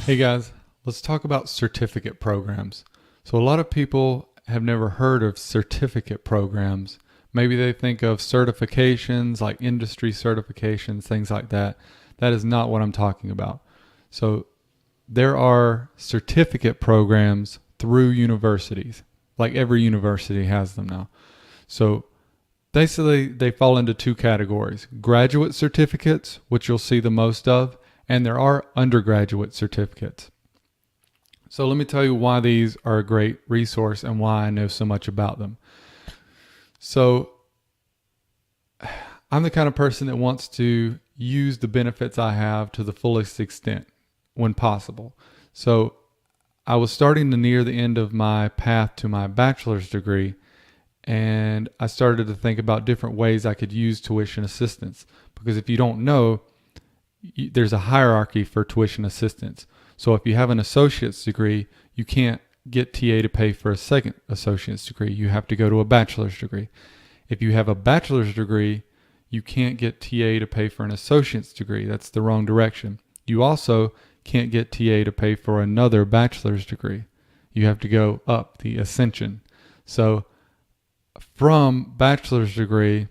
Hey guys, let's talk about certificate programs. So, a lot of people have never heard of certificate programs. Maybe they think of certifications like industry certifications, things like that. That is not what I'm talking about. So, there are certificate programs through universities, like every university has them now. So, basically, they fall into two categories: graduate certificates, which you'll see the most of, and there are undergraduate certificates. So let me tell you why these are a great resource and why I know so much about them. So I'm the kind of person that wants to use the benefits I have to the fullest extent when possible. So I was starting to near the end of my path to my bachelor's degree, and I started to think about different ways I could use tuition assistance. Because if you don't know, there's a hierarchy for tuition assistance. So if you have an associate's degree, you can't get TA to pay for a second associate's degree. You have to go to a bachelor's degree. If you have a bachelor's degree, you can't get TA to pay for an associate's degree. That's the wrong direction. You also can't get TA to pay for another bachelor's degree. You have to go up the ascension. So from bachelor's degree,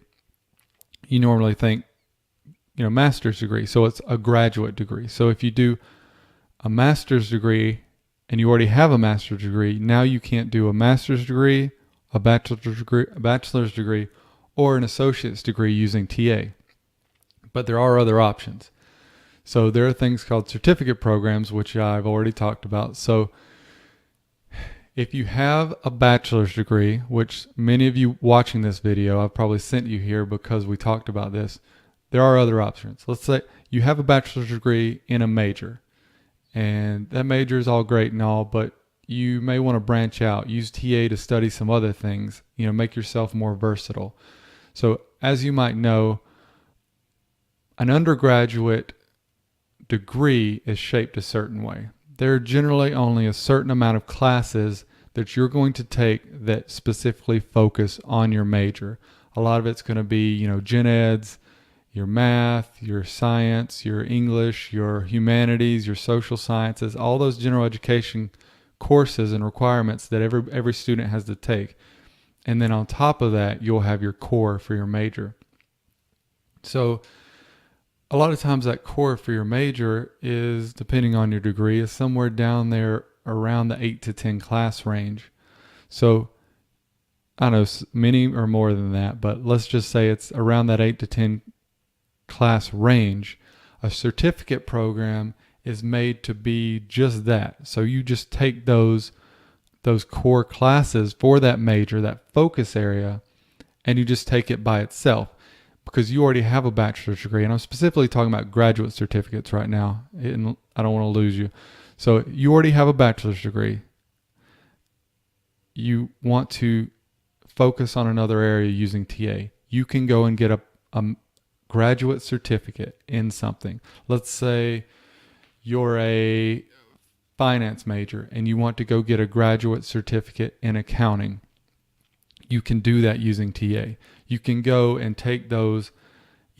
you normally think, master's degree. So it's a graduate degree. So if you do a master's degree and you already have a master's degree, now you can't do a master's degree, a bachelor's degree, or an associate's degree using TA. But there are other options. So there are things called certificate programs, which I've already talked about. So if you have a bachelor's degree, which many of you watching this video, I've probably sent you here because we talked about this, there are other options. Let's say you have a bachelor's degree in a major, and that major is all great and all, but you may want to branch out, use TA to study some other things, make yourself more versatile. So as you might know, an undergraduate degree is shaped a certain way. There are generally only a certain amount of classes that you're going to take that specifically focus on your major. A lot of it's going to be, gen eds, your math, your science, your English, your humanities, your social sciences, all those general education courses and requirements that every student has to take. And then on top of that, you'll have your core for your major. So a lot of times that core for your major is, depending on your degree, is somewhere down there around the 8 to 10 class range. So I know many are more than that, but let's just say it's around that 8 to 10 class range. A certificate program is made to be just that. So you just take those core classes for that major, that focus area, and you just take it by itself because you already have a bachelor's degree. And I'm specifically talking about graduate certificates right now, and I don't want to lose you. So you already have a bachelor's degree. You want to focus on another area using TA. You can go and get a graduate certificate in something. Let's say you're a finance major and you want to go get a graduate certificate in accounting. You can do that using TA. You can go and take those,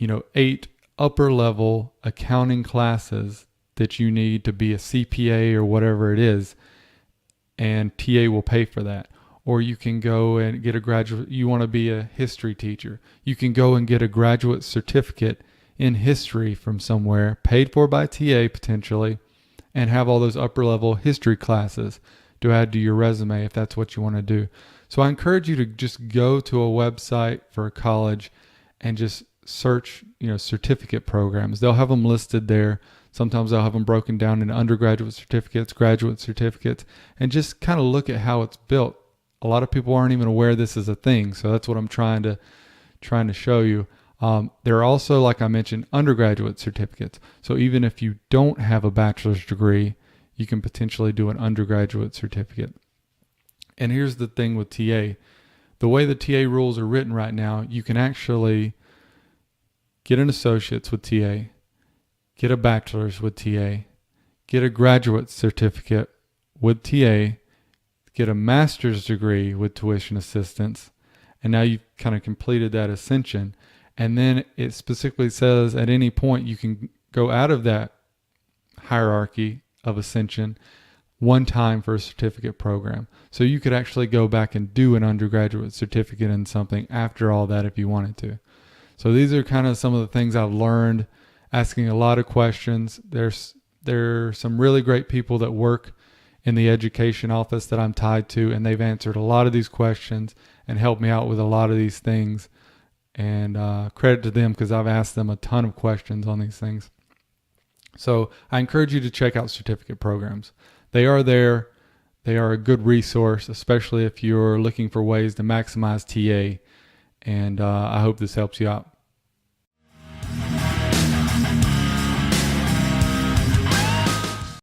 8 upper level accounting classes that you need to be a CPA or whatever it is, and TA will pay for that. Or you can go and get you want to be a history teacher. You can go and get a graduate certificate in history from somewhere, paid for by TA potentially, and have all those upper level history classes to add to your resume if that's what you want to do. So I encourage you to just go to a website for a college and just search, certificate programs. They'll have them listed there. Sometimes they'll have them broken down into undergraduate certificates, graduate certificates, and just kind of look at how it's built. A lot of people aren't even aware this is a thing, so that's what I'm trying to show you. There are also, like I mentioned, undergraduate certificates. So even if you don't have a bachelor's degree, you can potentially do an undergraduate certificate. And here's the thing with TA. The way the TA rules are written right now, you can actually get an associate's with TA, get a bachelor's with TA, get a graduate certificate with TA, get a master's degree with tuition assistance, and now you've kind of completed that ascension. And then it specifically says at any point you can go out of that hierarchy of Ascension one time for a certificate program. So you could actually go back and do an undergraduate certificate in something after all that if you wanted to. So these are kind of some of the things I've learned asking a lot of questions. There are some really great people that work in the education office that I'm tied to, and they've answered a lot of these questions and helped me out with a lot of these things. And credit to them because I've asked them a ton of questions on these things. So I encourage you to check out certificate programs. They are there. They are a good resource, especially if you're looking for ways to maximize TA. And I hope this helps you out.